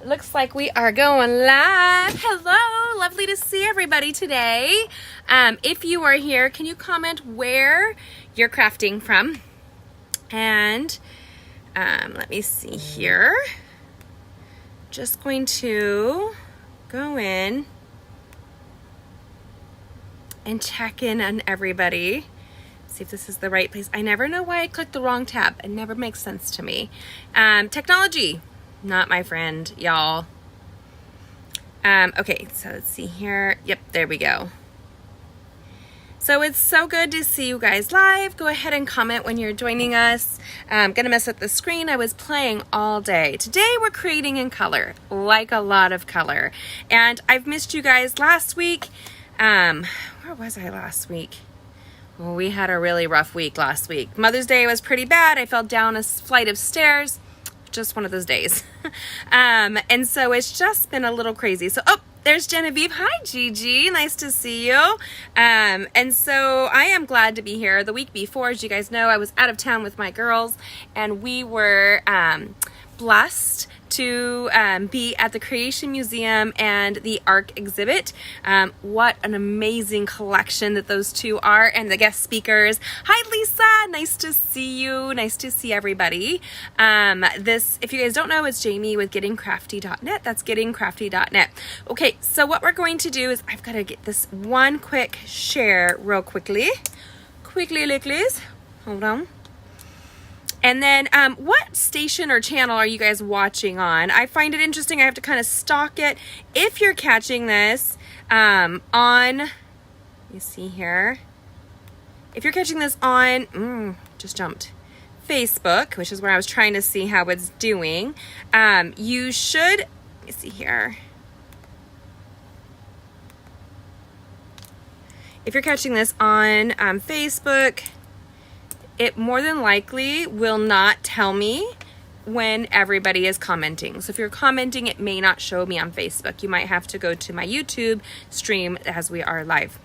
Looks like we are going live. Hello, lovely to see everybody today. If you are here, can you comment where you're crafting from? And let me see here. Just going to go in and check in on everybody. See if this is the right place. I never know why I clicked the wrong tab. It never makes sense to me. Technology, not my friend, y'all. Okay, so let's see here. Yep, there we go. So it's so good to see you guys live. Go ahead and comment when you're joining us. I'm gonna mess up the screen. I was playing all day. Today we're creating in color, like a lot of color. And I've missed you guys last week. Where was I last week? Well, we had a really rough week last week. Mother's Day was pretty bad. I fell down a flight of stairs. Just one of those days. And so it's just been a little crazy. So, oh, there's Genevieve. Hi, Gigi. Nice to see you. And so I am glad to be here. The week before, as you guys know, I was out of town with my girls, and we were blessed to be at the Creation Museum and the ARC exhibit. What an amazing collection that those two are, and the guest speakers. Hi, Lisa. Nice to see you. Nice to see everybody. This, if you guys don't know, it's Jamie with gettingcrafty.net. That's gettingcrafty.net. Okay, so what we're going to do is I've got to get this one quick share real quickly. Please. Hold on. And then what station or channel are you guys watching on? I find it interesting. I have to kind of stalk it. If you're catching this on, let me see here. If you're catching this on, just jumped, Facebook, which is where I was trying to see how it's doing, you should, let me see here. If you're catching this on Facebook, it more than likely will not tell me when everybody is commenting. So if you're commenting, it may not show me on Facebook. You might have to go to my YouTube stream as we are live.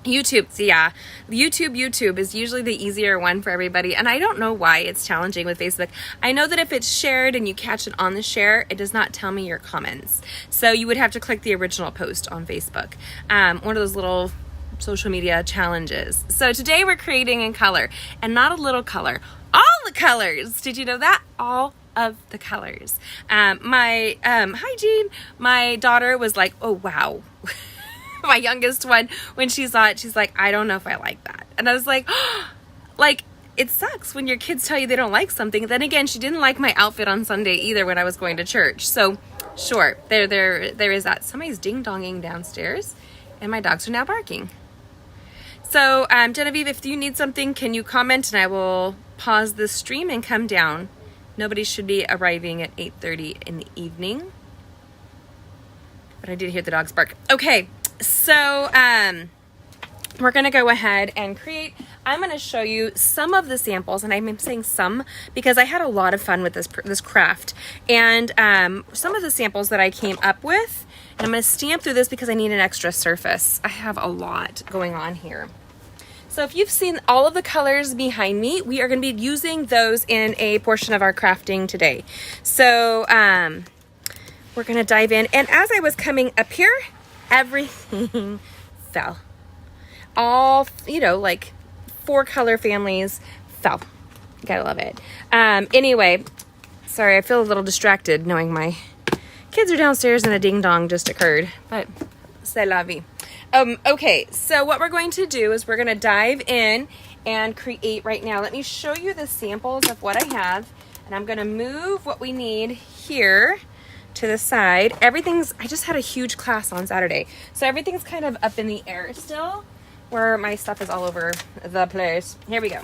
YouTube, so yeah, YouTube is usually the easier one for everybody. And I don't know why it's challenging with Facebook. I know that if it's shared and you catch it on the share, it does not tell me your comments. So you would have to click the original post on Facebook. One of those little social media challenges. So today we're creating in color, and not a little color, all the colors. Did you know that? All of the colors. Hi Jean. My daughter was like, oh wow. My youngest one, when she saw it, she's like, I don't know if I like that. And I was like, oh, like, it sucks when your kids tell you they don't like something. Then again, she didn't like my outfit on Sunday either when I was going to church. So sure, there is that. Somebody's ding-donging downstairs and my dogs are now barking. So, Genevieve, if you need something, can you comment and I will pause the stream and come down. Nobody should be arriving at 8:30 in the evening. But I did hear the dogs bark. Okay, so we're going to go ahead and create. I'm going to show you some of the samples, and I'm saying some because I had a lot of fun with this craft. And some of the samples that I came up with, and I'm going to stamp through this because I need an extra surface. I have a lot going on here. So if you've seen all of the colors behind me, we are going to be using those in a portion of our crafting today. So we're going to dive in. And as I was coming up here, everything fell. All, like 4 color families fell. Gotta love it. Anyway, sorry, I feel a little distracted knowing my kids are downstairs and a ding dong just occurred, but c'est la vie. Okay, so what we're going to do is we're going to dive in and create right now. Let me show you the samples of what I have, and I'm going to move what we need here to the side. I just had a huge class on Saturday, so everything's kind of up in the air still, where my stuff is all over the place. Here we go.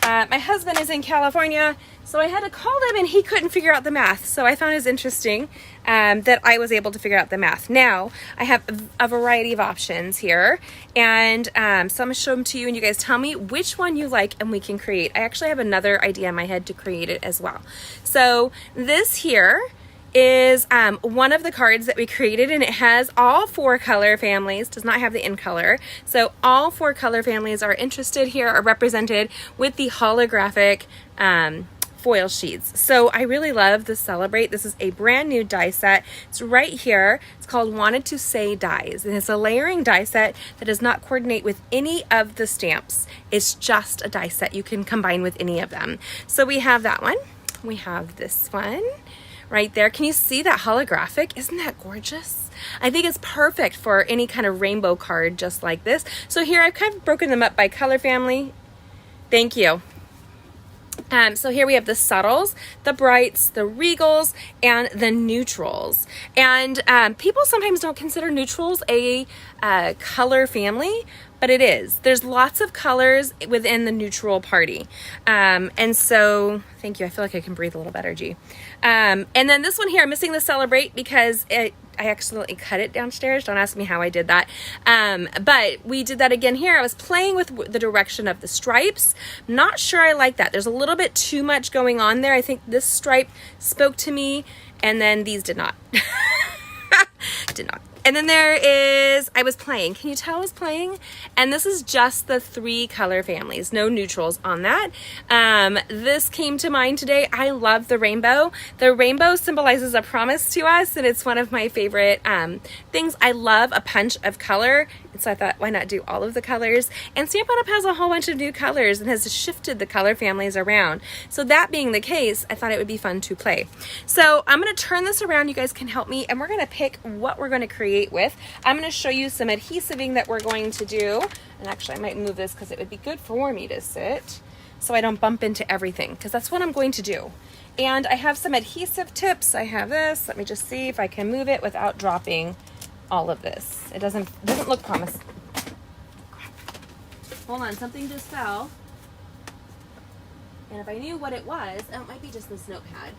My husband is in California, so I had to call him and he couldn't figure out the math. So I found it interesting that I was able to figure out the math. Now, I have a variety of options here, and so I'm going to show them to you, and you guys tell me which one you like and we can create. I actually have another idea in my head to create it as well. So this here is one of the cards that we created, and it has all 4 color families, does not have the in color. So all 4 color families are interested here, are represented with the holographic foil sheets. So I really love the Celebrate. This is a brand new die set. It's right here. It's called Wanted to Say Dies, and it's a layering die set that does not coordinate with any of the stamps. It's just a die set. You can combine with any of them. So we have that one. We have this one right there. Can you see that holographic? Isn't that gorgeous? I think it's perfect for any kind of rainbow card just like this. So here I've kind of broken them up by color family. Thank you. So here we have the subtles, the brights, the regals, and the neutrals. And people sometimes don't consider neutrals a color family, but it is. There's lots of colors within the neutral party. And so, thank you. I feel like I can breathe a little better, G. And then this one here, I'm missing the Celebrate because I accidentally cut it downstairs. Don't ask me how I did that. But we did that again here. I was playing with the direction of the stripes. Not sure I like that. There's a little bit too much going on there. I think this stripe spoke to me, and then these did not. Did not. And then there is, I was playing. Can you tell I was playing? And this is just the 3 color families, no neutrals on that. This came to mind today. I love the rainbow. The rainbow symbolizes a promise to us, and it's one of my favorite things. I love a punch of color, and so I thought, why not do all of the colors? And Stampin' Up! Has a whole bunch of new colors and has shifted the color families around. So that being the case, I thought it would be fun to play. So I'm going to turn this around. You guys can help me, and we're going to pick what we're going to create with. I'm going to show you some adhesiving that we're going to do. And actually I might move this because it would be good for me to sit so I don't bump into everything, because that's what I'm going to do. And I have some adhesive tips. I have this. Let me just see if I can move it without dropping all of this. It doesn't look promising. Hold on, something just fell. And if I knew what it was, oh, it might be just this notepad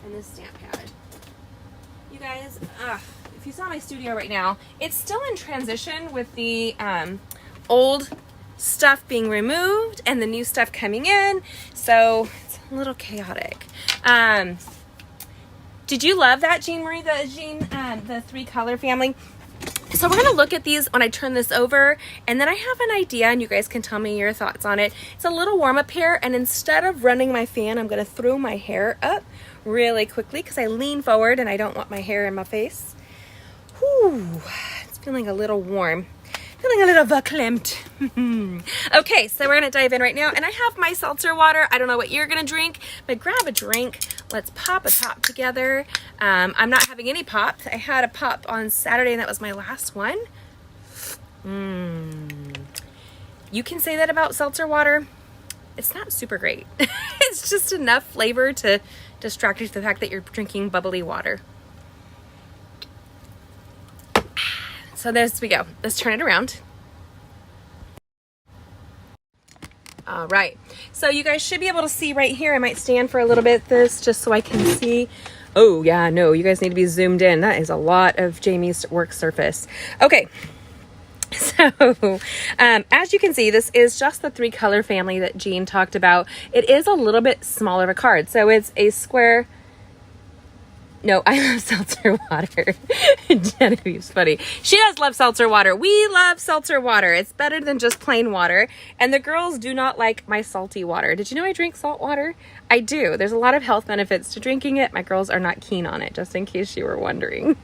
and this stamp pad. You guys, if you saw my studio right now, it's still in transition with the old stuff being removed and the new stuff coming in, so it's a little chaotic. Did you love that, Jean Marie, the 3 color family? So we're going to look at these when I turn this over, and then I have an idea, and you guys can tell me your thoughts on it. It's a little warm up here, and instead of running my fan, I'm going to throw my hair up really quickly because I lean forward and I don't want my hair in my face. Whew, it's feeling a little warm. Feeling a little verklempt. Okay, so we're going to dive in right now, and I have my seltzer water. I don't know what you're going to drink, but grab a drink. Let's pop a top together. I'm not having any pop. I had a pop on Saturday, and that was my last one. You can say that about seltzer water. It's not super great. It's just enough flavor to distract you from the fact that you're drinking bubbly water. So there we go. Let's turn it around. All right. So you guys should be able to see right here. I might stand for a little bit this just so I can see. Oh yeah, no, you guys need to be zoomed in. That is a lot of Jamie's work surface. Okay. So as you can see, this is just the 3 color family that Jean talked about. It is a little bit smaller of a card. So it's a square. No, I love seltzer water. Genevieve's funny. She does love seltzer water. We love seltzer water. It's better than just plain water. And the girls do not like my salty water. Did you know I drink salt water? I do. There's a lot of health benefits to drinking it. My girls are not keen on it, just in case you were wondering.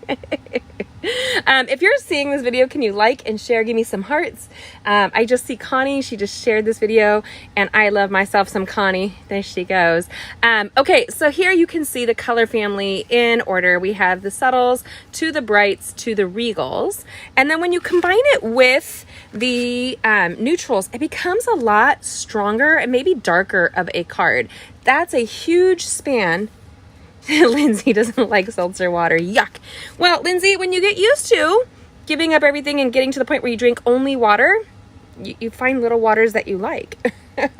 If you're seeing this video, can you like and share? Give me some hearts. I just see Connie. She just shared this video, and I love myself some Connie. There she goes. Okay, so here you can see the color family in order. We have the subtles to the brights to the regals. And then when you combine it with the neutrals, it becomes a lot stronger and maybe darker of a card. That's a huge span. Lindsay doesn't like seltzer water. Yuck. Well, Lindsay, when you get used to giving up everything and getting to the point where you drink only water, you find little waters that you like. And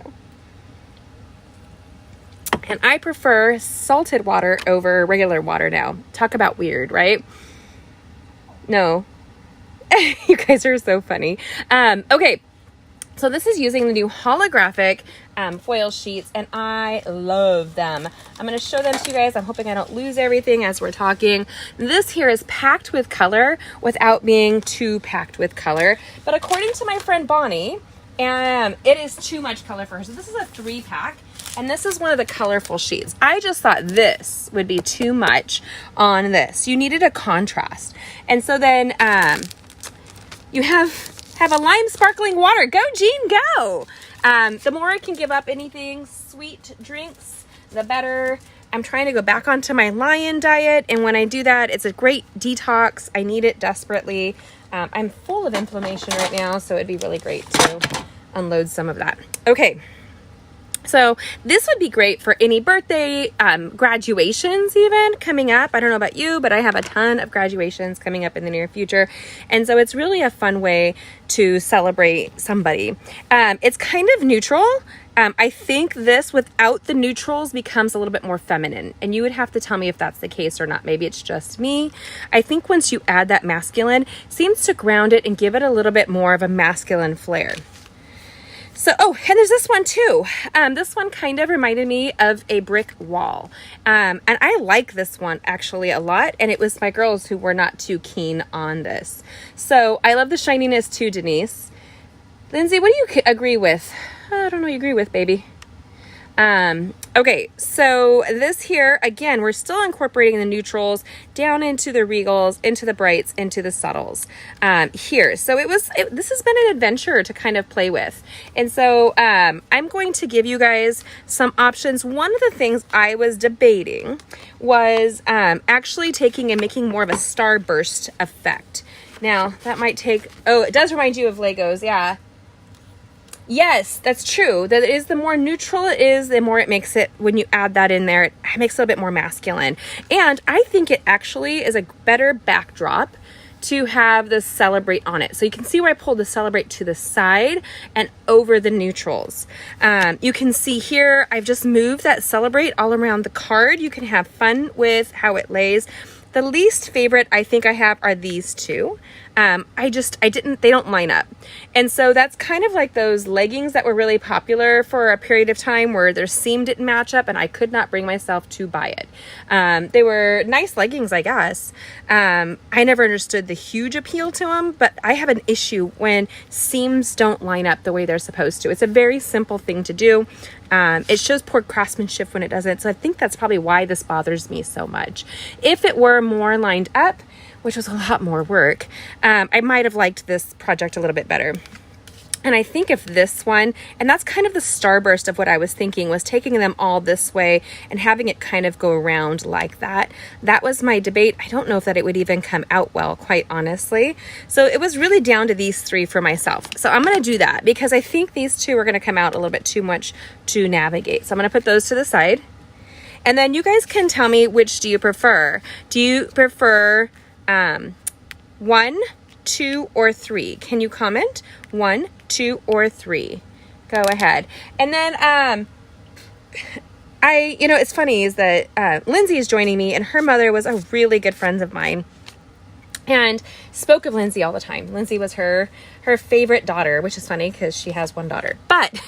I prefer salted water over regular water now. Talk about weird, right? No. You guys are so funny. Okay. So this is using the new holographic foil sheets, and I love them. I'm going to show them to you guys. I'm hoping I don't lose everything as we're talking. This here is packed with color without being too packed with color. But according to my friend Bonnie, it is too much color for her. So this is a 3-pack, And this is one of the colorful sheets. I just thought this would be too much on this. You needed a contrast. And so then you have a lime sparkling water. Go, Jean, go. The more I can give up anything sweet drinks, the better. I'm trying to go back onto my lion diet, and when I do that, it's a great detox. I need it desperately. I'm full of inflammation right now, so it'd be really great to unload some of that. Okay, so this would be great for any birthday, graduations even coming up. I don't know about you, but I have a ton of graduations coming up in the near future, and so it's really a fun way to celebrate somebody. It's kind of neutral. I think this without the neutrals becomes a little bit more feminine, and you would have to tell me if that's the case or not. Maybe it's just me. I think once you add that masculine, it seems to ground it and give it a little bit more of a masculine flair. So, oh, and there's this one too. This one kind of reminded me of a brick wall. And I like this one actually a lot. And it was my girls who were not too keen on this. So I love the shininess too, Denise. Lindsay, what do you agree with? I don't know what you agree with, baby. Okay, so this here, again, we're still incorporating the neutrals down into the regals, into the brights, into the subtles here. So this has been an adventure to kind of play with. And so I'm going to give you guys some options. One of the things I was debating was actually taking and making more of a starburst effect. Now, that might take, oh, it does remind you of Legos, yeah. Yes, that's true. That is, the more neutral it is, the more it makes it, when you add that in there, it makes it a bit more masculine. And I think it actually is a better backdrop to have the celebrate on it. So you can see where I pulled the celebrate to the side and over the neutrals. You can see here, I've just moved that celebrate all around the card. You can have fun with how it lays. The least favorite I think I have are these two. They don't line up. And so that's kind of like those leggings that were really popular for a period of time where their seam didn't match up and I could not bring myself to buy it. They were nice leggings, I guess. I never understood the huge appeal to them, but I have an issue when seams don't line up the way they're supposed to. It's a very simple thing to do. It shows poor craftsmanship when it doesn't. So I think that's probably why this bothers me so much. If it were more lined up, which was a lot more work, I might have liked this project a little bit better. And I think if this one, and that's kind of the starburst of what I was thinking, was taking them all this way and having it kind of go around like that. That was my debate. I don't know if that it would even come out well, quite honestly. So it was really down to these three for myself. So I'm going to do that because I think these two are going to come out a little bit too much to navigate. So I'm going to put those to the side. And then you guys can tell me, which do you prefer? Do you prefer 1, 2, or 3? Can you comment? 1, 2, or 3? Go ahead. And then it's funny is that Lindsay is joining me, and her mother was a really good friend of mine and spoke of Lindsay all the time. Lindsay was her favorite daughter, which is funny because she has one daughter. But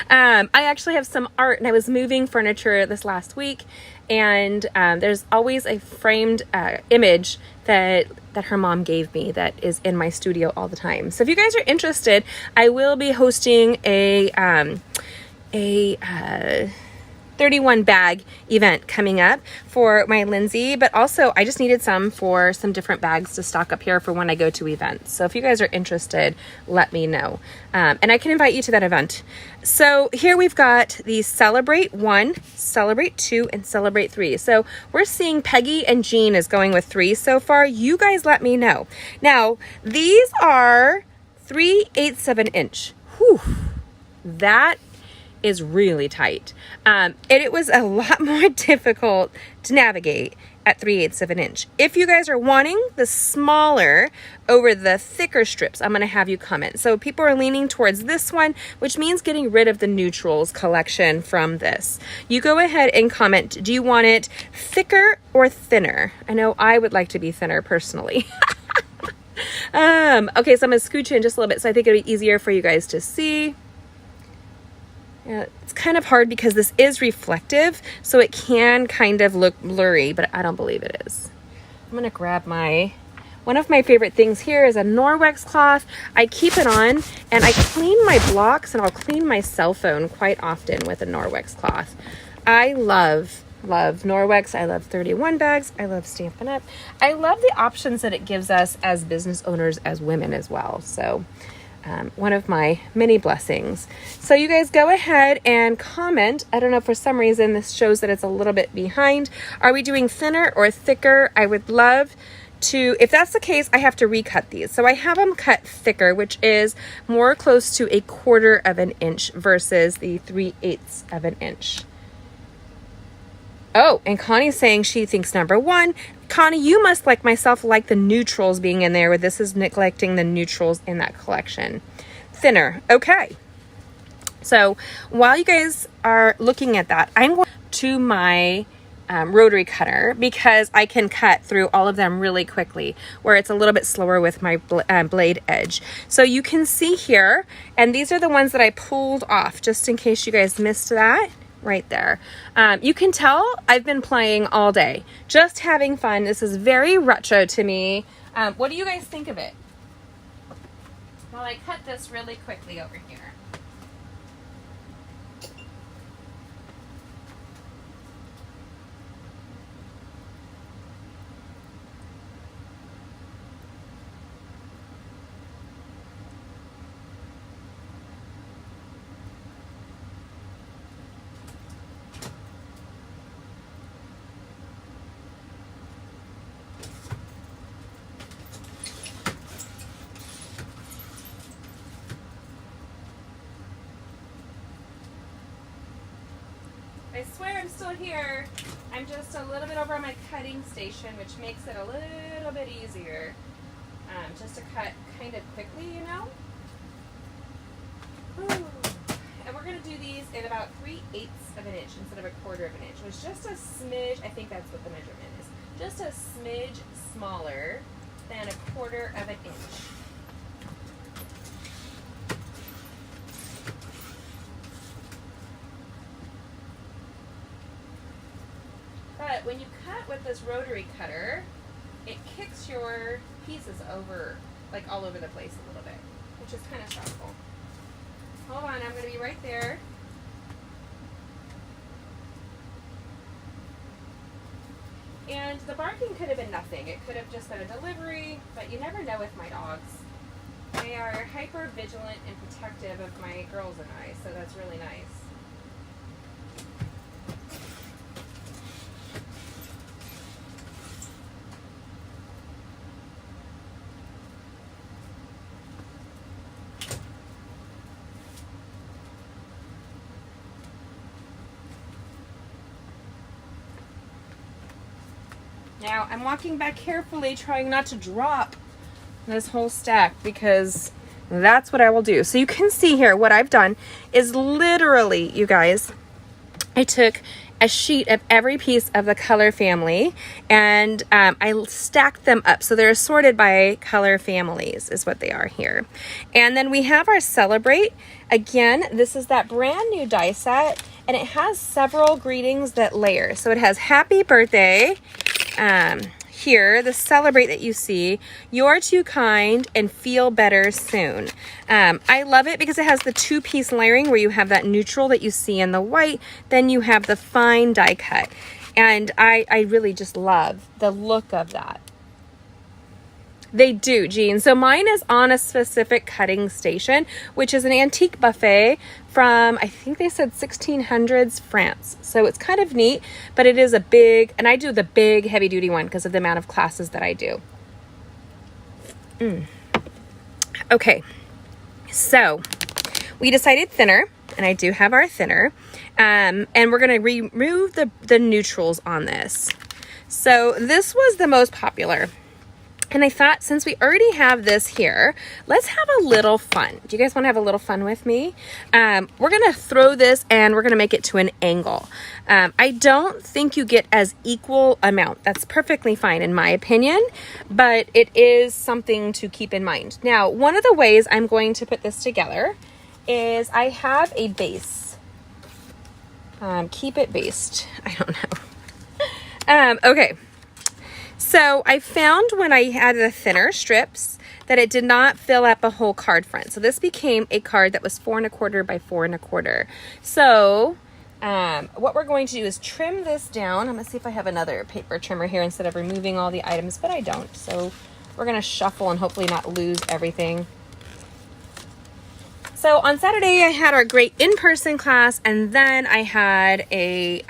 I actually have some art, and I was moving furniture this last week, and there's always a framed image that her mom gave me that is in my studio all the time. So if you guys are interested, I will be hosting a 31 bag event coming up for my Lindsay, but also I just needed some for some different bags to stock up here for when I go to events. So if you guys are interested, let me know. And I can invite you to that event. So here we've got the Celebrate 1, Celebrate 2, and Celebrate 3. So we're seeing Peggy and Jean is going with 3 so far. You guys let me know. Now, these are 3/8 of an inch. Whew, that is really tight. And it was a lot more difficult to navigate at 3/8 of an inch. If you guys are wanting the smaller over the thicker strips, I'm going to have you comment. So people are leaning towards this one, which means getting rid of the neutrals collection from this. You go ahead and comment. Do you want it thicker or thinner? I know I would like to be thinner personally. Okay, so I'm going to scooch in just a little bit so I think it'll be easier for you guys to see. Yeah, it's kind of hard because this is reflective, so it can kind of look blurry, but I don't believe it is. I'm going to grab my One of my favorite things here is a Norwex cloth. I keep it on and I clean my blocks, and I'll clean my cell phone quite often with a Norwex cloth. I love Norwex. I love 31 bags. I love Stampin' Up. I love the options that it gives us as business owners, as women as well. So one of my many blessings. So you guys go ahead and comment. I don't know, for some reason this shows that it's a little bit behind. Are we doing thinner or thicker? I would love to, if that's the case, I have to recut these. So I have them cut thicker, which is more close to 1/4 of an inch versus the 3/8 of an inch. Oh, and Connie's saying she thinks number 1. Connie, you must, like myself, like the neutrals being in there, where this is neglecting the neutrals in that collection. Thinner. Okay. So while you guys are looking at that, I'm going to my rotary cutter, because I can cut through all of them really quickly, where it's a little bit slower with my blade edge. So you can see here, and these are the ones that I pulled off, just in case you guys missed that. Right there. You can tell I've been playing all day, just having fun. This is very retro to me. What do you guys think of it? Well, I cut this really quickly over here. I swear I'm still here. I'm just a little bit over on my cutting station, which makes it a little bit easier. Just to cut kind of quickly, you know? Ooh. And we're going to do these in about 3/8 of an inch instead of 1/4 of an inch, which is just a smidge, I think that's what the measurement is, just a smidge smaller than 1/4 of an inch. But when you cut with this rotary cutter, it kicks your pieces over, like all over the place a little bit, which is kind of stressful. Hold on, I'm going to be right there. And the barking could have been nothing. It could have just been a delivery, but you never know with my dogs. They are hyper vigilant and protective of my girls and I, so that's really nice. Now, I'm walking back carefully, trying not to drop this whole stack, because that's what I will do. So you can see here, what I've done is literally, you guys, I took a sheet of every piece of the color family, and I stacked them up. So they're sorted by color families is what they are here. And then we have our Celebrate. Again, this is that brand new die set, and it has several greetings that layer. So it has happy birthday, here, the Celebrate that you see, you're too kind, and feel better soon. I love it because it has the 2-piece layering where you have that neutral that you see in the white, then you have the fine die cut. And I really just love the look of that. They do, Jean. So mine is on a specific cutting station, which is an antique buffet from, I think they said 1600s France. So it's kind of neat, but it is a big, and I do the big heavy duty one because of the amount of classes that I do. Okay, so we decided thinner, and I do have our thinner, and we're going to remove the neutrals on this. So this was the most popular. And I thought, since we already have this here, let's have a little fun. Do you guys want to have a little fun with me? We're going to throw this and we're going to make it to an angle. I don't think you get as equal amount. That's perfectly fine in my opinion, but it is something to keep in mind. Now, one of the ways I'm going to put this together is I have a base. Keep it based. I don't know. Okay. So I found when I had the thinner strips that it did not fill up a whole card front. So this became a card that was 4 1/4 by 4 1/4. So what we're going to do is trim this down. I'm gonna see if I have another paper trimmer here instead of removing all the items, but I don't. So we're gonna shuffle and hopefully not lose everything. So on Saturday, I had our great in-person class, and then I had a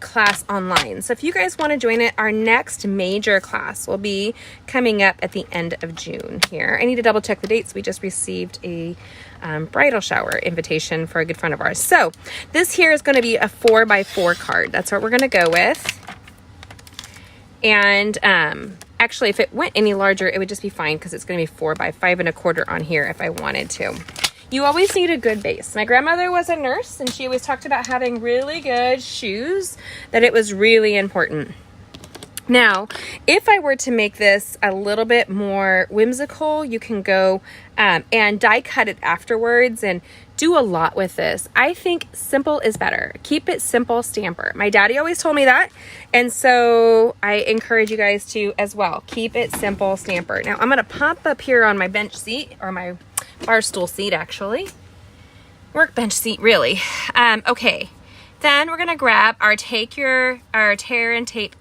class online. So if you guys want to join it, our next major class will be coming up at the end of June here. I need to double check the dates. We just received a bridal shower invitation for a good friend of ours. So this here is going to be a 4 by 4 card. That's what we're going to go with. And actually, if it went any larger, it would just be fine because it's going to be 4 by 5 1/4 on here if I wanted to. You always need a good base. My grandmother was a nurse, and she always talked about having really good shoes, that it was really important. Now, if I were to make this a little bit more whimsical, you can go and die cut it afterwards and do a lot with this. I think simple is better. Keep it simple, stamper. My daddy always told me that, and so I encourage you guys to as well. Keep it simple, stamper. Now, I'm going to pop up here on my bench seat, or my bar stool seat actually. Workbench seat, really. Okay. Then we're going to grab our tear and tape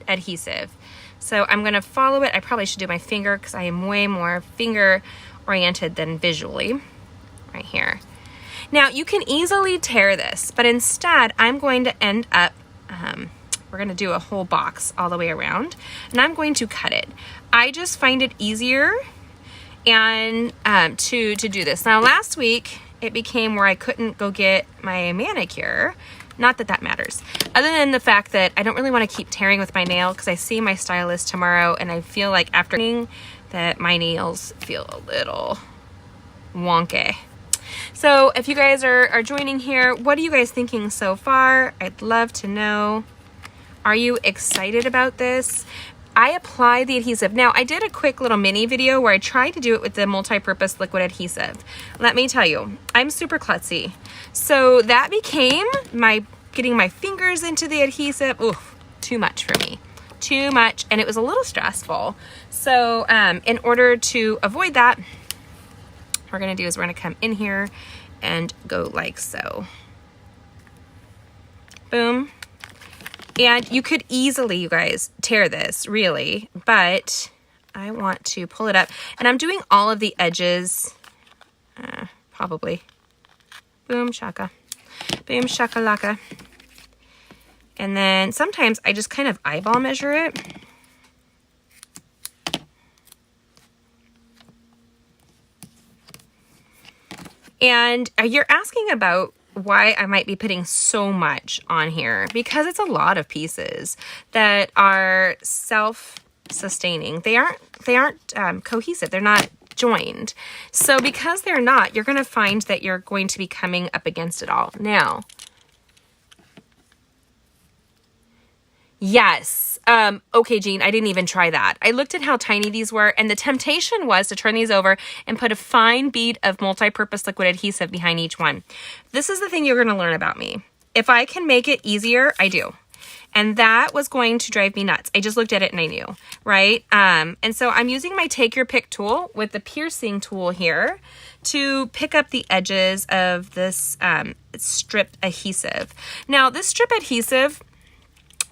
adhesive. So I'm going to follow it. I probably should do my finger because I am way more finger oriented than visually. Right here. Now you can easily tear this, but instead I'm going to end up, we're going to do a whole box all the way around, and I'm going to cut it. I just find it easier and to do this. Now last week it became where I couldn't go get my manicure. Not that that matters, other than the fact that I don't really want to keep tearing with my nail because I see my stylist tomorrow, and I feel like after that my nails feel a little wonky. So if you guys are joining here, what are you guys thinking so far? I'd love to know. Are you excited about this? I apply the adhesive. Now, I did a quick little mini video where I tried to do it with the multi-purpose liquid adhesive. Let me tell you, I'm super klutzy. So that became getting my fingers into the adhesive. Ooh, too much for me. Too much, and it was a little stressful. So in order to avoid that, what we're gonna do is we're gonna come in here and go like so. Boom. And you could easily, you guys, tear this, really, but I want to pull it up. And I'm doing all of the edges, probably. Boom, shaka. Boom, shaka laka. And then sometimes I just kind of eyeball measure it. And you're asking about why I might be putting so much on here, because it's a lot of pieces that are self-sustaining. They aren't cohesive. They're not joined. So because they're not, you're going to find that you're going to be coming up against it all. Now, yes. Okay, Jean, I didn't even try that. I looked at how tiny these were, and the temptation was to turn these over and put a fine bead of multi-purpose liquid adhesive behind each one. This is the thing you're going to learn about me. If I can make it easier, I do. And that was going to drive me nuts. I just looked at it and I knew, right? And so I'm using my Take Your Pick tool with the piercing tool here to pick up the edges of this strip adhesive. Now, this strip adhesive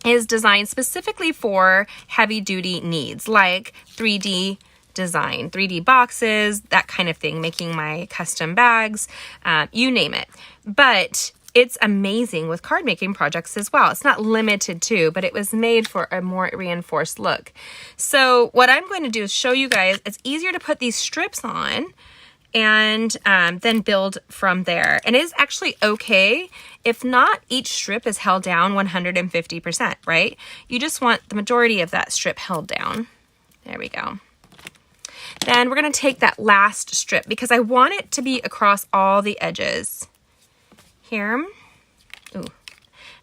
is designed specifically for heavy duty needs like 3D design, 3D boxes, that kind of thing, making my custom bags, you name it. But it's amazing with card making projects as well. It's not limited to, but it was made for a more reinforced look. So what I'm going to do is show you guys, it's easier to put these strips on and then build from there. And it is actually okay if not each strip is held down 150%, right? You just want the majority of that strip held down. There we go. Then we're gonna take that last strip because I want it to be across all the edges. Here. Ooh,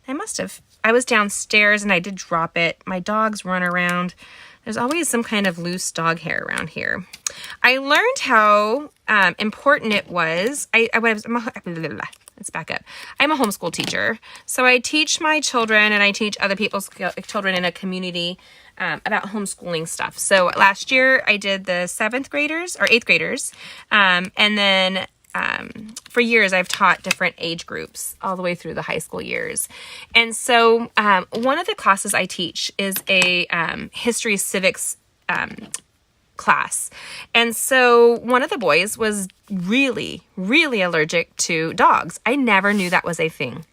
I was downstairs and I did drop it. My dogs run around. There's always some kind of loose dog hair around here. I learned how important it was. let's back up. I'm a homeschool teacher. So I teach my children and I teach other people's children in a community about homeschooling stuff. So last year I did the 7th graders or 8th graders. And then for years I've taught different age groups all the way through the high school years. And so one of the classes I teach is a history civics class. And so one of the boys was really, really allergic to dogs. I never knew that was a thing.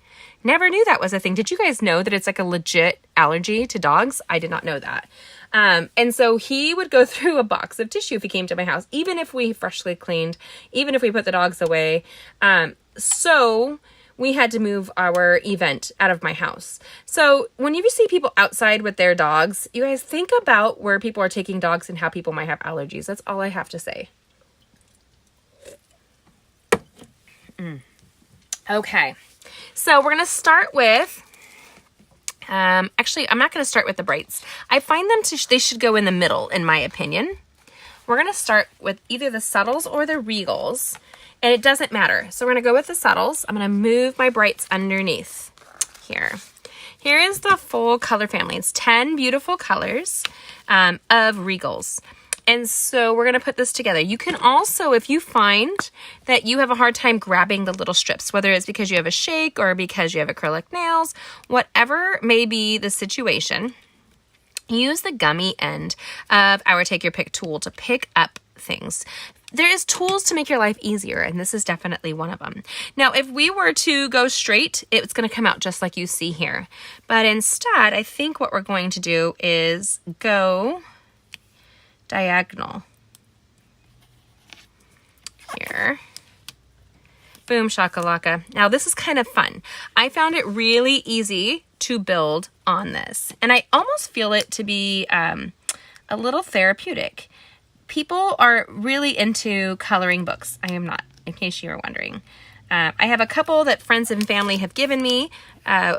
Never knew that was a thing. Did you guys know that it's like a legit allergy to dogs? I did not know that. And so he would go through a box of tissue if he came to my house, even if we freshly cleaned, even if we put the dogs away. So we had to move our event out of my house. So when you see people outside with their dogs, you guys think about where people are taking dogs and how people might have allergies. That's all I have to say. Okay. So we're going to start with, actually, I'm not going to start with the brights. I find they should go in the middle, in my opinion. We're going to start with either the subtles or the regals, and it doesn't matter. So we're going to go with the subtles. I'm going to move my brights underneath here. Here is the full color family. It's 10 beautiful colors of regals. And so we're going to put this together. You can also, if you find that you have a hard time grabbing the little strips, whether it's because you have a shake or because you have acrylic nails, whatever may be the situation, use the gummy end of our Take Your Pick tool to pick up things. There is tools to make your life easier, and this is definitely one of them. Now, if we were to go straight, it's going to come out just like you see here. But instead, I think what we're going to do is go diagonal here. Boom shakalaka. Now this is kind of fun. I found it really easy to build on this, and I almost feel it to be a little therapeutic. People are really into coloring books. I am not, in case you were wondering. I have a couple that friends and family have given me,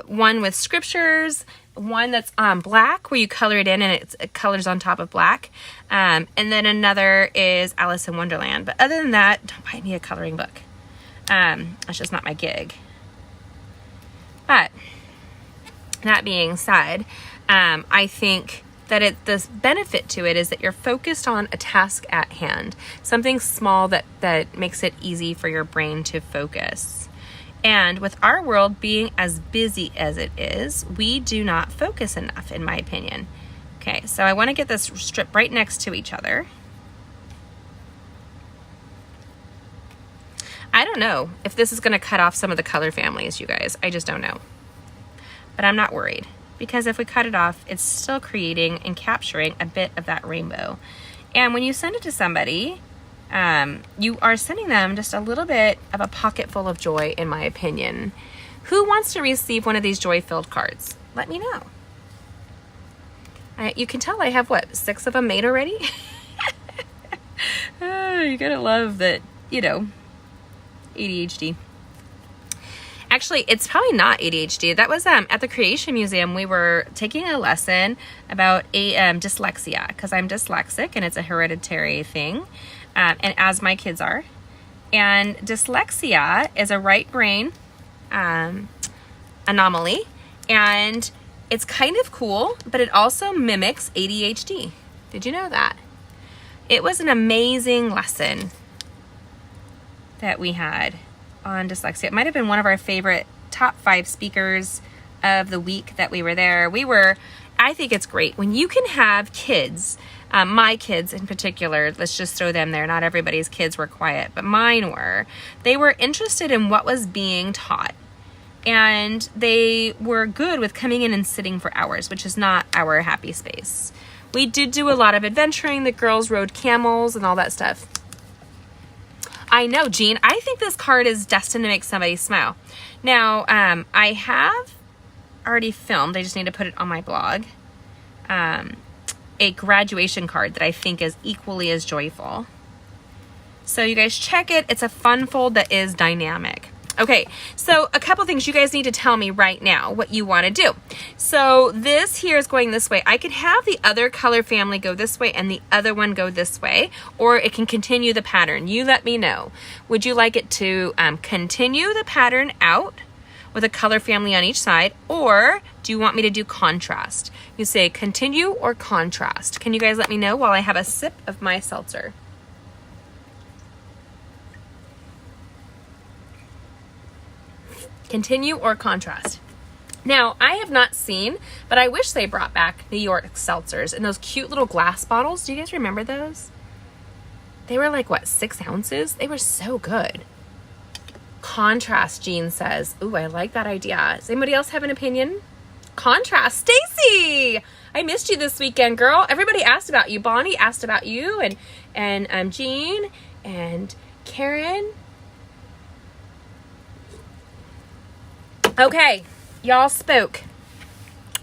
one with scriptures, one that's black where you color it in and it colors on top of black. And then another is Alice in Wonderland. But other than that, don't buy me a coloring book. That's just not my gig. But that being said, I think that the benefit to it is that you're focused on a task at hand, something small that makes it easy for your brain to focus. And with our world being as busy as it is, we do not focus enough, in my opinion. Okay, so I want to get this strip right next to each other. I don't know if this is going to cut off some of the color families, you guys. I just don't know. But I'm not worried, because if we cut it off, it's still creating and capturing a bit of that rainbow. And when you send it to somebody, you are sending them just a little bit of a pocket full of joy, in my opinion. Who wants to receive one of these joy-filled cards? Let me know. You can tell I have, 6 of them made already? Oh, you gotta love that, ADHD. Actually, it's probably not ADHD. That was at the Creation Museum. We were taking a lesson about dyslexia, because I'm dyslexic and it's a hereditary thing, and as my kids are. And dyslexia is a right brain anomaly, and it's kind of cool, but it also mimics ADHD. Did you know that? It was an amazing lesson that we had on dyslexia. It might have been one of our favorite top 5 speakers of the week that we were there. I think it's great when you can have kids, my kids in particular, let's just throw them there. Not everybody's kids were quiet, but mine were. They were interested in what was being taught, and they were good with coming in and sitting for hours, which is not our happy space. We did do a lot of adventuring. The girls rode camels and all that stuff. I know, Jean. I think this card is destined to make somebody smile. Now, I have already filmed, I just need to put it on my blog, a graduation card that I think is equally as joyful. So you guys check it. It's a fun fold that is dynamic. Okay, so a couple things you guys need to tell me right now what you want to do. So this here is going this way. I could have the other color family go this way and the other one go this way, or it can continue the pattern. You let me know. Would you like it to continue the pattern out with a color family on each side, or do you want me to do contrast? You say continue or contrast. Can you guys let me know while I have a sip of my seltzer? Continue or contrast. Now, I have not seen, but I wish they brought back New York seltzers in those cute little glass bottles. Do you guys remember those? They were like, what, 6 ounces? They were so good. Contrast, Jean says. Ooh, I like that idea. Does anybody else have an opinion? Contrast. Stacy! I missed you this weekend, girl. Everybody asked about you. Bonnie asked about you, and Jean and Karen. Okay, y'all spoke.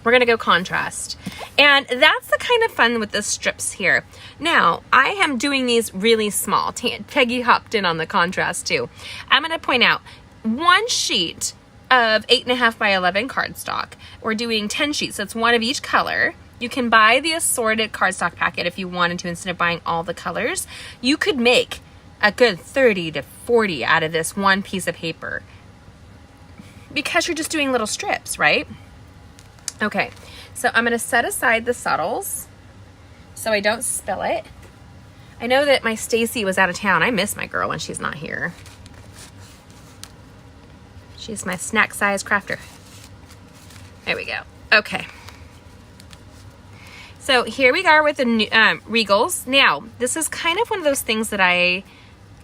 We're gonna go contrast. And that's the kind of fun with the strips here. Now, I am doing these really small. Peggy hopped in on the contrast too. I'm gonna point out 1 sheet of 8.5 by 11 cardstock. We're doing 10 sheets, so it's 1 of each color. You can buy the assorted cardstock packet if you wanted to instead of buying all the colors. You could make a good 30 to 40 out of this 1 piece of paper, because you're just doing little strips, right? Okay, so I'm gonna set aside the subtles so I don't spill it. I know that my Stacy was out of town. I miss my girl when she's not here. She's my snack size crafter. There we go. Okay. So here we are with the new, Regals. Now, this is kind of one of those things that I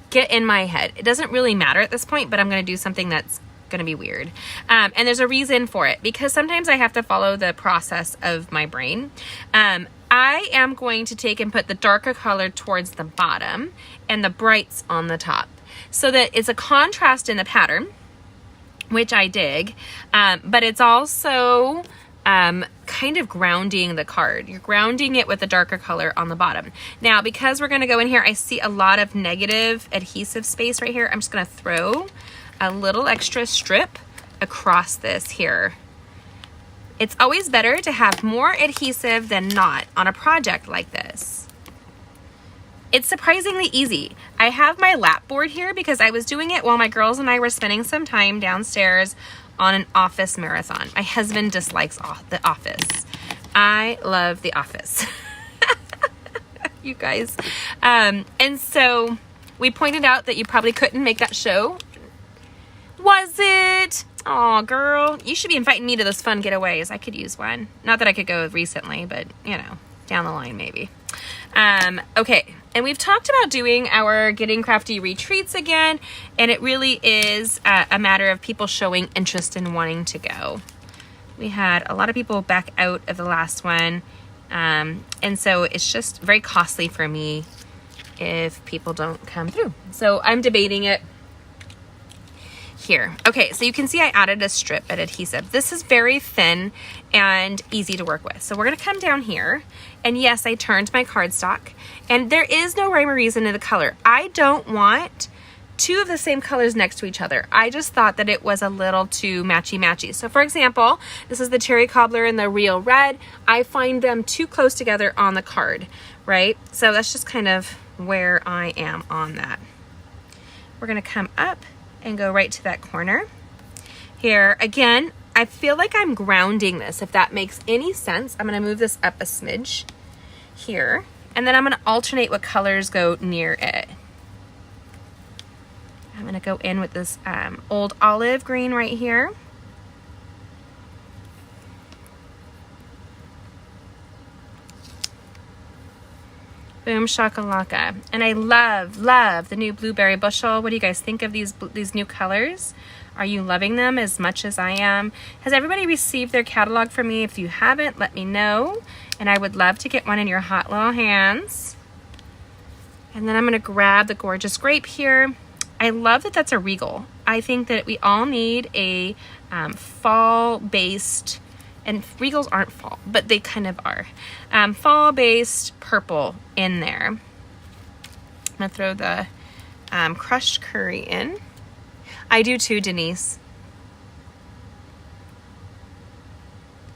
get in my head. It doesn't really matter at this point, but I'm gonna do something that's gonna be weird. And there's a reason for it, because sometimes I have to follow the process of my brain. I am going to take and put the darker color towards the bottom and the brights on the top, so that it's a contrast in the pattern, which I dig, but it's also kind of grounding the card. You're grounding it with the darker color on the bottom. Now, because we're gonna go in here, I see a lot of negative adhesive space right here. I'm just gonna throw a little extra strip across this here. It's always better to have more adhesive than not on a project like this. It's surprisingly easy. I have my lap board here because I was doing it while my girls and I were spending some time downstairs on an office marathon. My husband dislikes The Office. I love The Office. You guys. And so we pointed out that you probably couldn't make that show. Was it? Aw, girl. You should be inviting me to those fun getaways. I could use one. Not that I could go recently, but, you know, down the line maybe. Okay. And we've talked about doing our Getting Crafty retreats again, and it really is a matter of people showing interest in wanting to go. We had a lot of people back out of the last one, and so it's just very costly for me if people don't come through. So I'm debating it here. Okay, so you can see I added a strip of adhesive. This is very thin and easy to work with. So we're gonna come down here, and yes, I turned my cardstock, and there is no rhyme or reason in the color. I don't want 2 of the same colors next to each other. I just thought that it was a little too matchy-matchy. So for example, this is the Cherry Cobbler and the Real Red. I find them too close together on the card, right? So that's just kind of where I am on that. We're gonna come up and go right to that corner. Here, again, I feel like I'm grounding this, if that makes any sense. I'm gonna move this up a smidge here, and then I'm gonna alternate what colors go near it. I'm gonna go in with this old olive green right here. Boom shakalaka. And I love the new blueberry bushel. What do you guys think of these new colors? Are you loving them as much as I am? Has everybody received their catalog from me? If you haven't, let me know. And I would love to get one in your hot little hands. And then I'm gonna grab the gorgeous grape here. I love that that's a Regal. I think that we all need a fall-based, and Regals aren't fall, but they kind of are. Fall-based purple in there. I'm gonna throw the crushed curry in. I do too, Denise.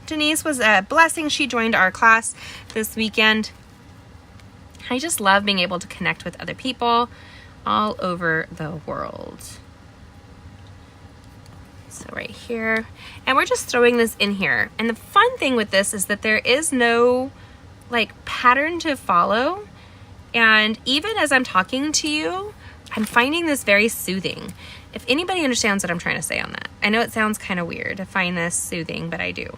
Denise was a blessing. She joined our class this weekend. I just love being able to connect with other people all over the world. So right here, and we're just throwing this in here. And the fun thing with this is that there is no like pattern to follow. And even as I'm talking to you, I'm finding this very soothing. If anybody understands what I'm trying to say on that. I know it sounds kind of weird to find this soothing, but I do.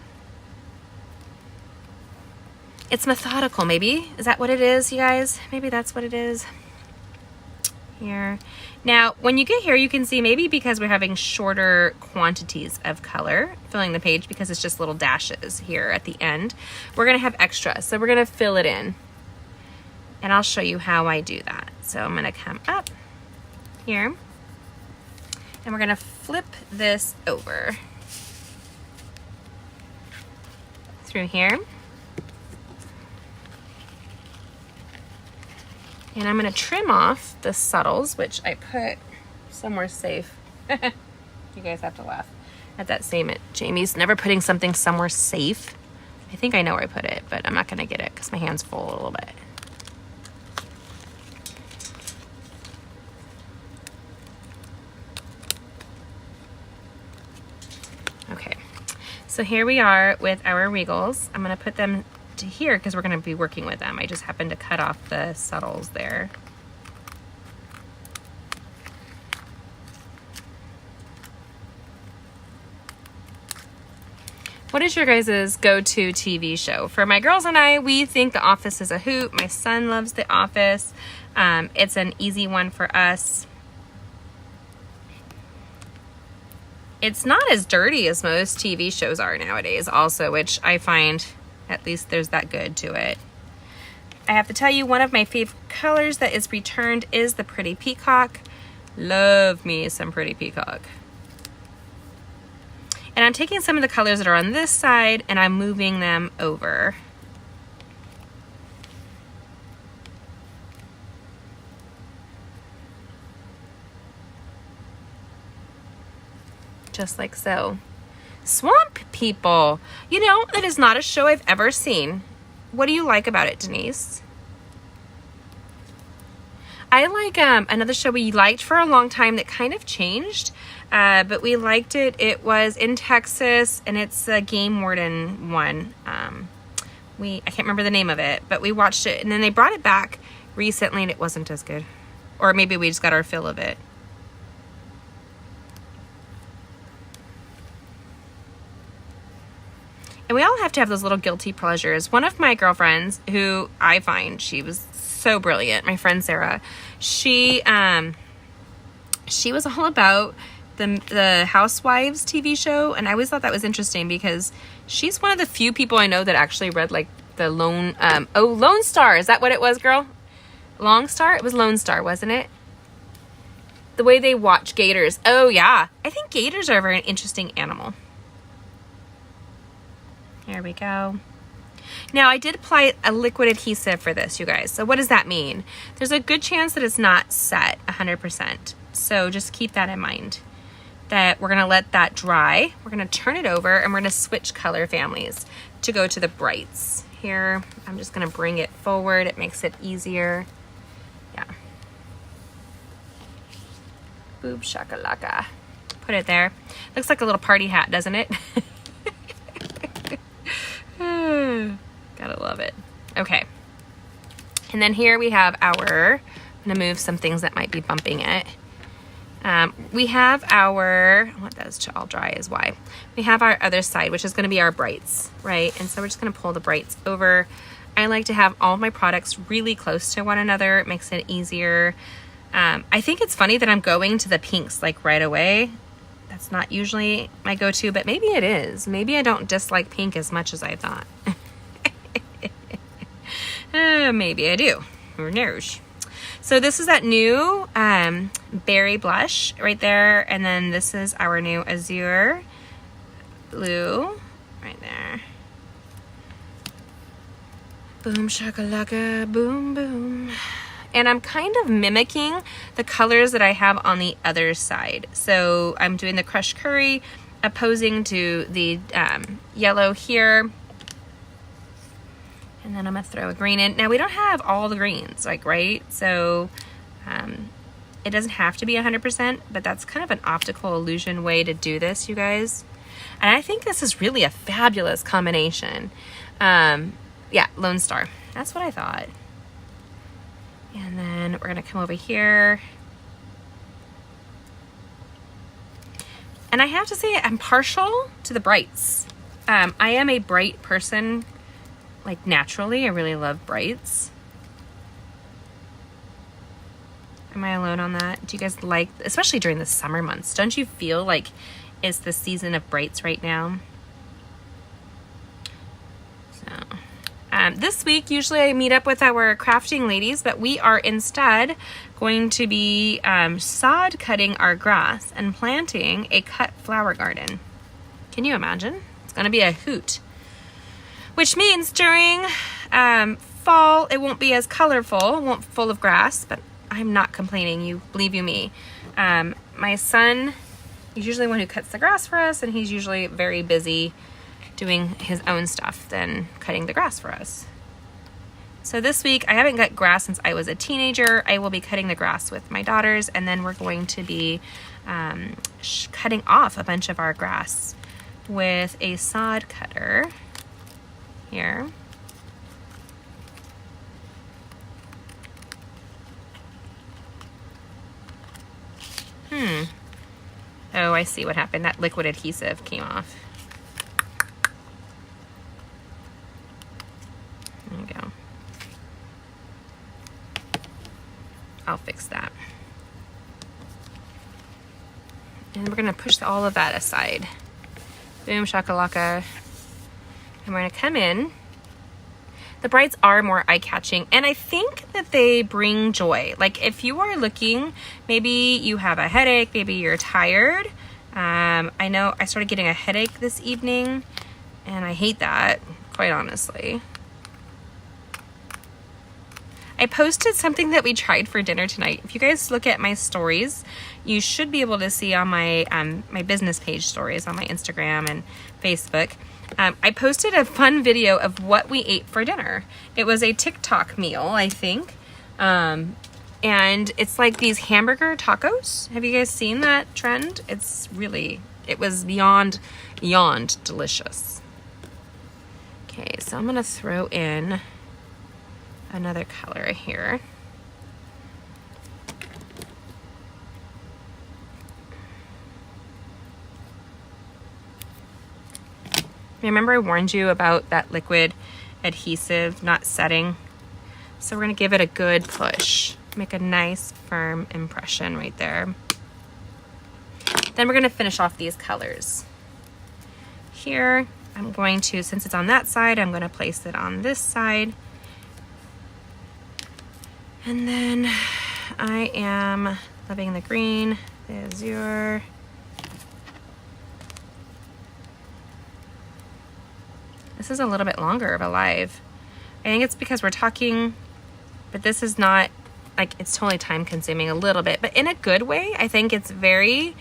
It's methodical, maybe. Is that what it is, you guys? Maybe that's what it is. Here. Now, when you get here, you can see maybe because we're having shorter quantities of color filling the page because it's just little dashes here at the end. We're gonna have extra, so we're gonna fill it in. And I'll show you how I do that. So I'm gonna come up here and we're gonna flip this over through here. And I'm gonna trim off the subtles, which I put somewhere safe. You guys have to laugh at that statement. Jamie's never putting something somewhere safe. I think I know where I put it, but I'm not gonna get it because my hand's full a little bit. Okay, so here we are with our regals. I'm gonna put them to here because we're going to be working with them. I just happened to cut off the subtles there. What is your guys' go-to TV show? For my girls and I, we think The Office is a hoot. My son loves The Office. It's an easy one for us. It's not as dirty as most TV shows are nowadays also, which I find at least there's that good to it. I have to tell you, one of my favorite colors that is returned is the Pretty Peacock. Love me some Pretty Peacock. And I'm taking some of the colors that are on this side and I'm moving them over. Just like so. Swamp People. You know, that is not a show I've ever seen. What do you like about it, Denise? I like another show we liked for a long time that kind of changed, but we liked it. It was in Texas, and it's a Game Warden one. I can't remember the name of it, but we watched it, and then they brought it back recently, and it wasn't as good. Or maybe we just got our fill of it. And we all have to have those little guilty pleasures. One of my girlfriends, who I find, she was so brilliant, my friend Sarah, she was all about the Housewives TV show, and I always thought that was interesting because she's one of the few people I know that actually read like the Lone Star. Is that what it was, girl? Long Star? It was Lone Star, wasn't it? The way they watch gators. Oh yeah, I think gators are a very interesting animal. There we go. Now I did apply a liquid adhesive for this, you guys. So what does that mean? There's a good chance that it's not set 100%. So just keep that in mind, that we're gonna let that dry. We're gonna turn it over and we're gonna switch color families to go to the brights. Here, I'm just gonna bring it forward. It makes it easier. Yeah. Boob shakalaka. Put it there. Looks like a little party hat, doesn't it? Gotta love it. Okay. And then here we have our, I'm gonna move some things that might be bumping it. We have our, I want those to all dry is why. We have our other side, which is gonna be our brights, right? And so we're just gonna pull the brights over. I like to have all of my products really close to one another. It makes it easier. I think it's funny that I'm going to the pinks like right away. That's not usually my go-to, but maybe it is. Maybe I don't dislike pink as much as I thought. Maybe I do. Who knows? So this is that new berry blush right there. And then this is our new azure blue right there. Boom shakalaka, boom boom. and I'm kind of mimicking the colors that I have on the other side. So I'm doing the crushed curry opposing to the yellow here. And then I'm gonna throw a green in. Now we don't have all the greens, like, right? So it doesn't have to be 100%, but that's kind of an optical illusion way to do this, you guys. And I think this is really a fabulous combination. Yeah, Lone Star. That's what I thought. And then we're gonna come over here. And I have to say, I'm partial to the brights. I am a bright person, like naturally. I really love brights. Am I alone on that? Do you guys like, especially during the summer months, don't you feel like it's the season of brights right now? So, this week, usually I meet up with our crafting ladies, but we are instead going to be sod cutting our grass and planting a cut flower garden. Can you imagine? It's going to be a hoot. Which means during fall, it won't be as colorful, won't full of grass, but I'm not complaining, believe you me. My son, he's usually the one who cuts the grass for us, and he's usually very busy doing his own stuff than cutting the grass for us. So this week, I haven't cut grass since I was a teenager. I will be cutting the grass with my daughters, and then we're going to be cutting off a bunch of our grass with a sod cutter here. Oh, I see what happened. That liquid adhesive came off. There you go. I'll fix that. And we're gonna push all of that aside. Boom shakalaka. And we're gonna come in. The brights are more eye-catching, and I think that they bring joy. Like if you are looking, maybe you have a headache, maybe you're tired. I know I started getting a headache this evening, and I hate that, quite honestly. I posted something that we tried for dinner tonight. If you guys look at my stories, you should be able to see on my my business page stories on my Instagram and Facebook. I posted a fun video of what we ate for dinner. It was a TikTok meal, I think. And it's like these hamburger tacos. Have you guys seen that trend? It was beyond delicious. Okay, so I'm gonna throw in another color here. Remember I warned you about that liquid adhesive not setting? So we're gonna give it a good push. Make a nice firm impression right there. Then we're gonna finish off these colors. Here, I'm going to, since it's on that side, I'm gonna place it on this side. And then I am loving the green, the azure. This is a little bit longer of a live. I think it's because we're talking, but this is not, like, it's totally time consuming a little bit, but in a good way. I think it's very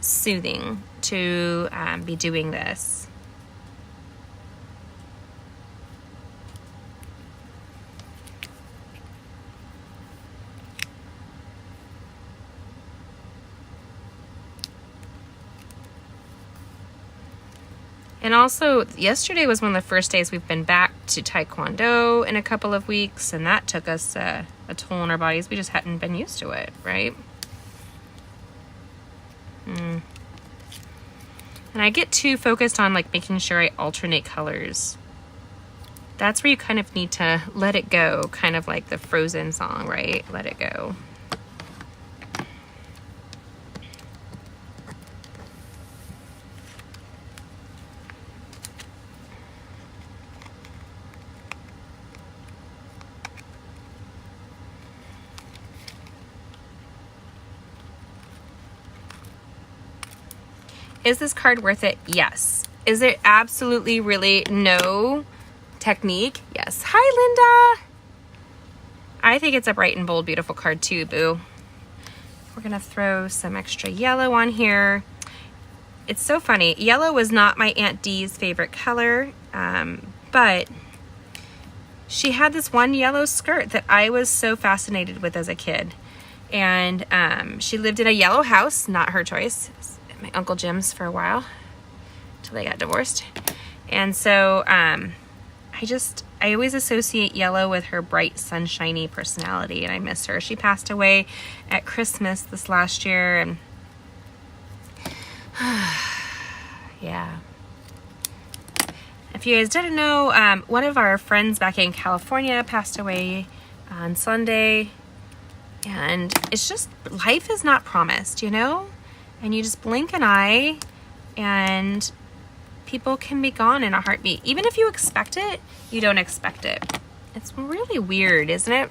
soothing to be doing this. And also, yesterday was one of the first days we've been back to Taekwondo in a couple of weeks, and that took us a toll on our bodies. We just hadn't been used to it, right? And I get too focused on like making sure I alternate colors. That's where you kind of need to let it go, kind of like the Frozen song, right? Let it go. Is this card worth it? Yes. Is there absolutely really no technique? Yes. Hi, Linda. I think it's a bright and bold, beautiful card too, boo. We're gonna throw some extra yellow on here. It's so funny. Yellow was not my Aunt Dee's favorite color, but she had this one yellow skirt that I was so fascinated with as a kid. And she lived in a yellow house, not her choice. It was at my Uncle Jim's for a while, till they got divorced. And so I always associate yellow with her bright, sunshiny personality, and I miss her. She passed away at Christmas this last year, and yeah. If you guys didn't know, one of our friends back in California passed away on Sunday, and it's just, life is not promised, you know? And you just blink an eye, and people can be gone in a heartbeat. Even if you expect it, you don't expect it. It's really weird, isn't it?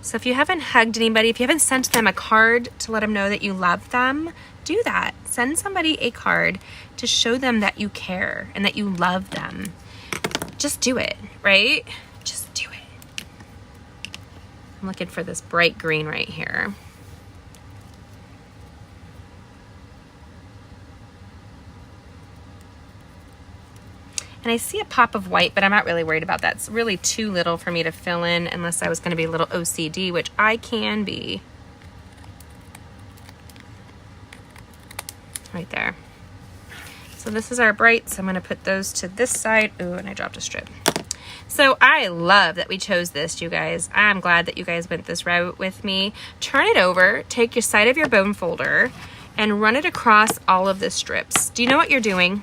So if you haven't hugged anybody, if you haven't sent them a card to let them know that you love them, do that. Send somebody a card to show them that you care and that you love them. Just do it, right? Just do it. I'm looking for this bright green right here. And I see a pop of white, but I'm not really worried about that. It's really too little for me to fill in unless I was going to be a little OCD, which I can be. Right there. So this is our brights. I'm going to put those to this side. Ooh, and I dropped a strip. So I love that we chose this, you guys. I'm glad that you guys went this route with me. Turn it over, take your side of your bone folder, and run it across all of the strips. Do you know what you're doing?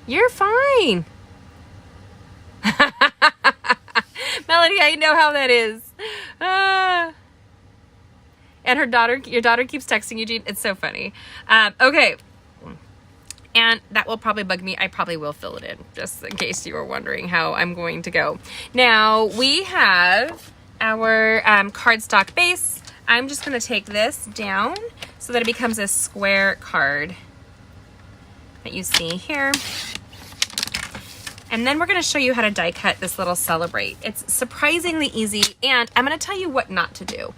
You're fine. Melody, I know how that is. And your daughter keeps texting Eugene. It's so funny. Okay. And that will probably bug me. I probably will fill it in, just in case you were wondering how I'm going to go. Now, we have our cardstock base. I'm just going to take this down so that it becomes a square card that you see here. And then we're going to show you how to die cut this little Celebrate. It's surprisingly easy, and I'm going to tell you what not to do.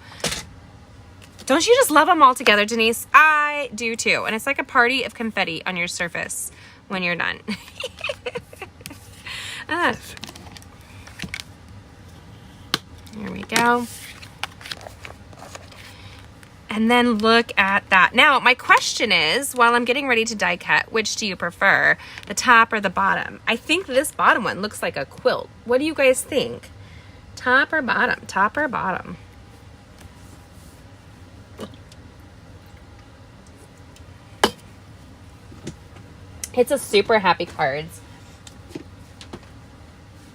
Don't you just love them all together, Denise? I do too. And it's like a party of confetti on your surface when you're done. Here we go. And then look at that. Now, my question is, while I'm getting ready to die cut, which do you prefer, the top or the bottom? I think this bottom one looks like a quilt. What do you guys think? Top or bottom? Top or bottom? It's a super happy cards.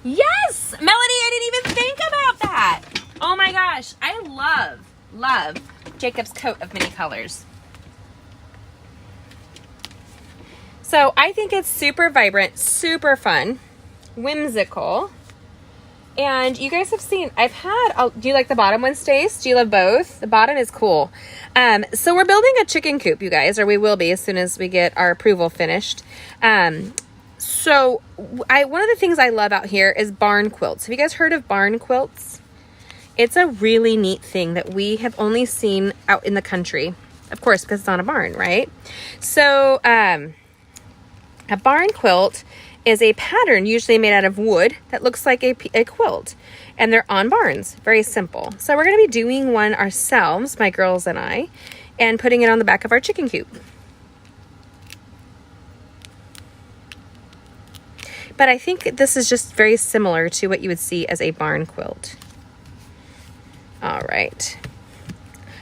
Yes! Melody, I didn't even think about that. Oh my gosh. I love Jacob's coat of many colors. So I think it's super vibrant, super fun, whimsical. And you guys have seen, do you like the bottom one, Stace? Do you love both? The bottom is cool. So we're building a chicken coop, you guys, or we will be as soon as we get our approval finished. So one of the things I love out here is barn quilts. Have you guys heard of barn quilts? It's a really neat thing that we have only seen out in the country, of course, because it's on a barn, right? So a barn quilt is a pattern usually made out of wood that looks like a quilt, and they're on barns. Very simple. So we're going to be doing one ourselves, my girls and I, and putting it on the back of our chicken coop. But I think this is just very similar to what you would see as a barn quilt. All right.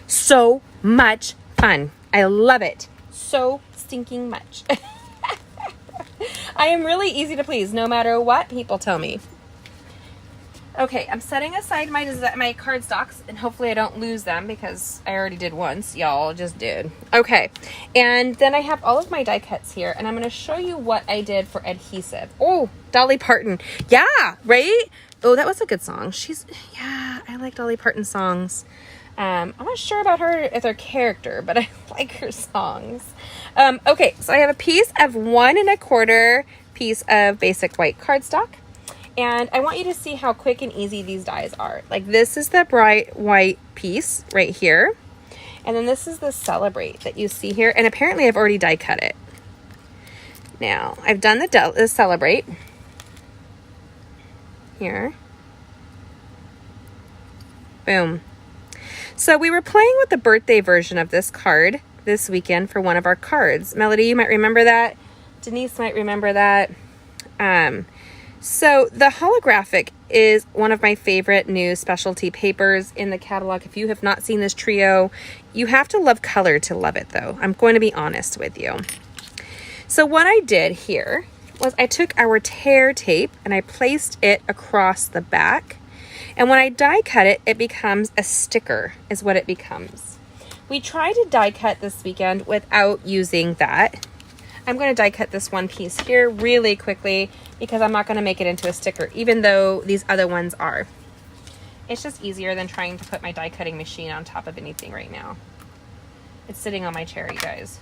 So much fun. I love it so stinking much. I am really easy to please no matter what people tell me. Okay, I'm setting aside my cardstocks, and hopefully I don't lose them because I already did once. Y'all just did. Okay, and then I have all of my die cuts here, and I'm going to show you what I did for adhesive. Oh, Dolly Parton. Yeah, right? Oh, that was a good song. Yeah, I like Dolly Parton songs. I'm not sure about her as her character, but I like her songs. Okay, so I have a piece of 1 1/4 piece of basic white cardstock. And I want you to see how quick and easy these dies are. Like this is the bright white piece right here. And then this is the Celebrate that you see here. And apparently I've already die cut it. Now, I've done the Celebrate here. Boom. So we were playing with the birthday version of this card this weekend for one of our cards. Melody, you might remember that. Denise might remember that. So the holographic is one of my favorite new specialty papers in the catalog. If you have not seen this trio, you have to love color to love it though. I'm going to be honest with you. So what I did here was I took our tear tape and I placed it across the back. And when I die cut it, it becomes a sticker is what it becomes. We tried to die cut this weekend without using that. I'm going to die cut this one piece here really quickly because I'm not going to make it into a sticker, even though these other ones are. It's just easier than trying to put my die cutting machine on top of anything right now. It's sitting on my chair, you guys.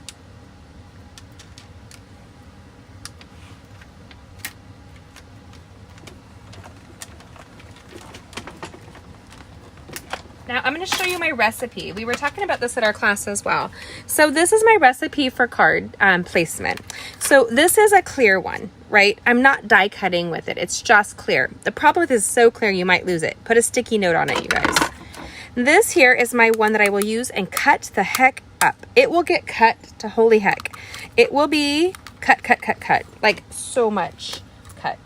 Now I'm going to show you my recipe. We were talking about this at our class as well. So this is my recipe for card placement. So this is a clear one, right? I'm not die cutting with it. It's just clear. The problem with it is so clear you might lose it. Put a sticky note on it, you guys. This here is my one that I will use and cut the heck up. It will get cut to holy heck. It will be cut. Like so much cut.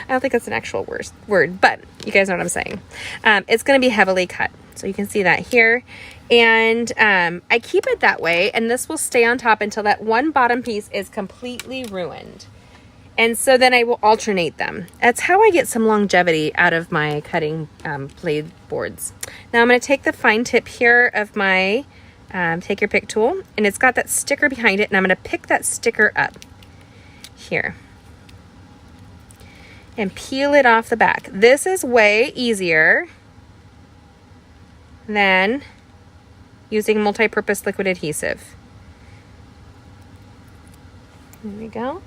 I don't think that's an actual word, but you guys know what I'm saying. It's going to be heavily cut. So you can see that here. And I keep it that way, and this will stay on top until that one bottom piece is completely ruined. And so then I will alternate them. That's how I get some longevity out of my cutting blade boards. Now I'm going to take the fine tip here of my take your pick tool, and it's got that sticker behind it, and I'm going to pick that sticker up here and peel it off the back. This is way easier than using multi-purpose liquid adhesive. There we go.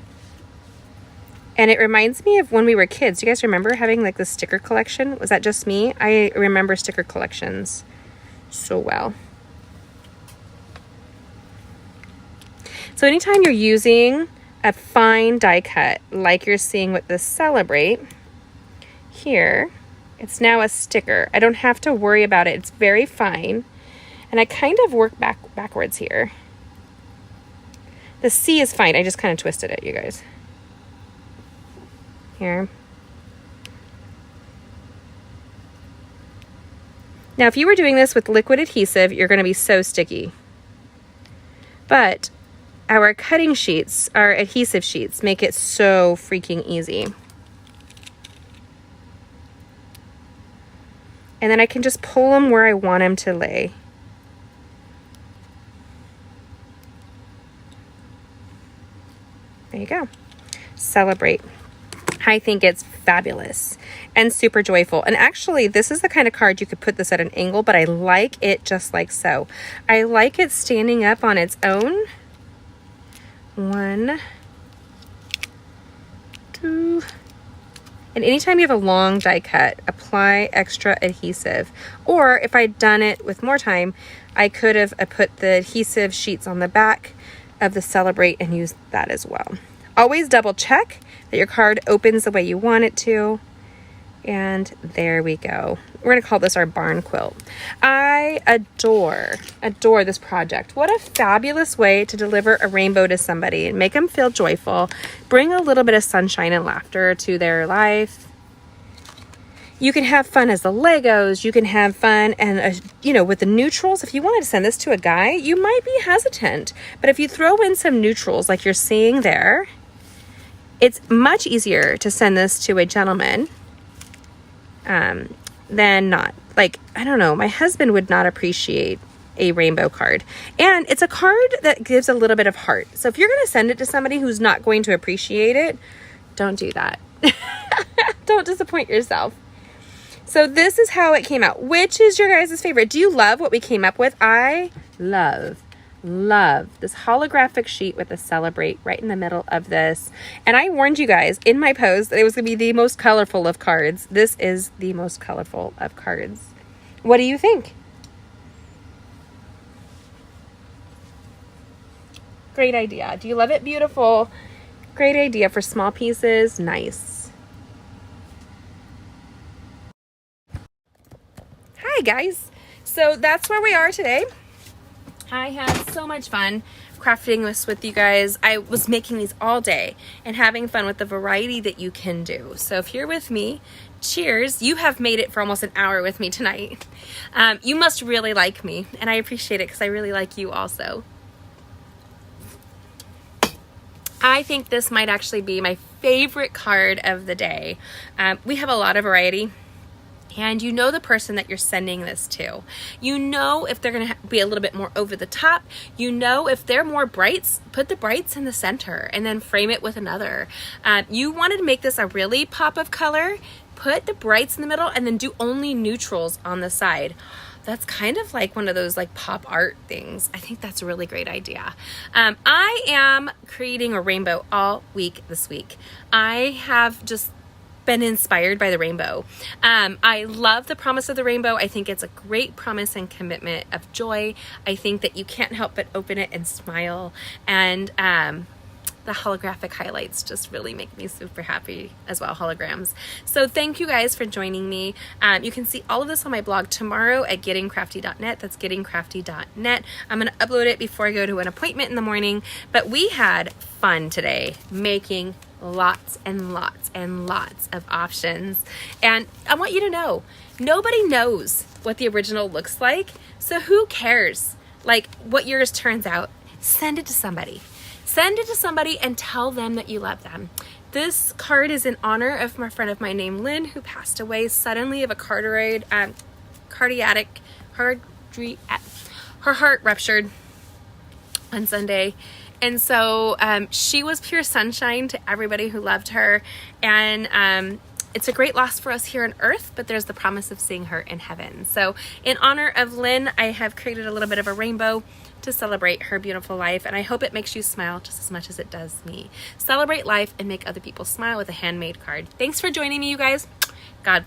And it reminds me of when we were kids. Do you guys remember having like the sticker collection? Was that just me? I remember sticker collections so well. So anytime you're using a fine die cut like you're seeing with the Celebrate here, it's now a sticker. I don't have to worry about it. It's very fine. And I kind of work backwards here. The C is fine. I just kind of twisted it, you guys. Here. Now, if you were doing this with liquid adhesive, you're going to be so sticky. But our cutting sheets, our adhesive sheets, make it so freaking easy. And then I can just pull them where I want them to lay. There you go. Celebrate. I think it's fabulous and super joyful. And actually, this is the kind of card you could put this at an angle, but I like it just like so. I like it standing up on its own. 1, 2. And anytime you have a long die cut, apply extra adhesive. Or if I'd done it with more time, I could have put the adhesive sheets on the back of the Celebrate and used that as well. Always double check that your card opens the way you want it to. And there we go. We're going to call this our barn quilt. I adore this project. What a fabulous way to deliver a rainbow to somebody and make them feel joyful. Bring a little bit of sunshine and laughter to their life. You can have fun as the Legos. You can have fun and, with the neutrals. If you wanted to send this to a guy, you might be hesitant. But if you throw in some neutrals like you're seeing there, it's much easier to send this to a gentleman than not. Like, I don't know, my husband would not appreciate a rainbow card. And it's a card that gives a little bit of heart. So if you're going to send it to somebody who's not going to appreciate it, don't do that. Don't disappoint yourself. So this is how it came out. Which is your guys' favorite? Do you love what we came up with? I love love this holographic sheet with a celebrate right in the middle of this. And I warned you guys in my post that it was going to be the most colorful of cards. This is the most colorful of cards. What do you think? Great idea. Do you love it? Beautiful. Great idea for small pieces. Nice. Hi guys. So that's where we are today. I had so much fun crafting this with you guys. I was making these all day and having fun with the variety that you can do. So if you're with me, cheers. You have made it for almost an hour with me tonight. You must really like me, and I appreciate it because I really like you also. I think this might actually be my favorite card of the day. We have a lot of variety. And you know the person that you're sending this to. You know if they're going to be a little bit more over the top. You know if they're more brights, put the brights in the center and then frame it with another. You wanted to make this a really pop of color. Put the brights in the middle and then do only neutrals on the side. That's kind of like one of those like pop art things. I think that's a really great idea. I am creating a rainbow all week this week. I have just been inspired by the rainbow. I love the promise of the rainbow. I think it's a great promise and commitment of joy. I think that you can't help but open it and smile. And the holographic highlights just really make me super happy as well, holograms. So thank you guys for joining me. You can see all of this on my blog tomorrow at gettingcrafty.net. That's gettingcrafty.net. I'm going to upload it before I go to an appointment in the morning. But we had fun today making lots and lots and lots of options. And I want you to know, nobody knows what the original looks like. So who cares like what yours turns out? Send it to somebody. Send it to somebody and tell them that you love them. This card is in honor of my friend of mine named Lynn, who passed away suddenly of a her heart ruptured on Sunday. And so she was pure sunshine to everybody who loved her. And it's a great loss for us here on earth, but there's the promise of seeing her in heaven. So in honor of Lynn, I have created a little bit of a rainbow to celebrate her beautiful life. And I hope it makes you smile just as much as it does me. Celebrate life and make other people smile with a handmade card. Thanks for joining me, you guys. God bless.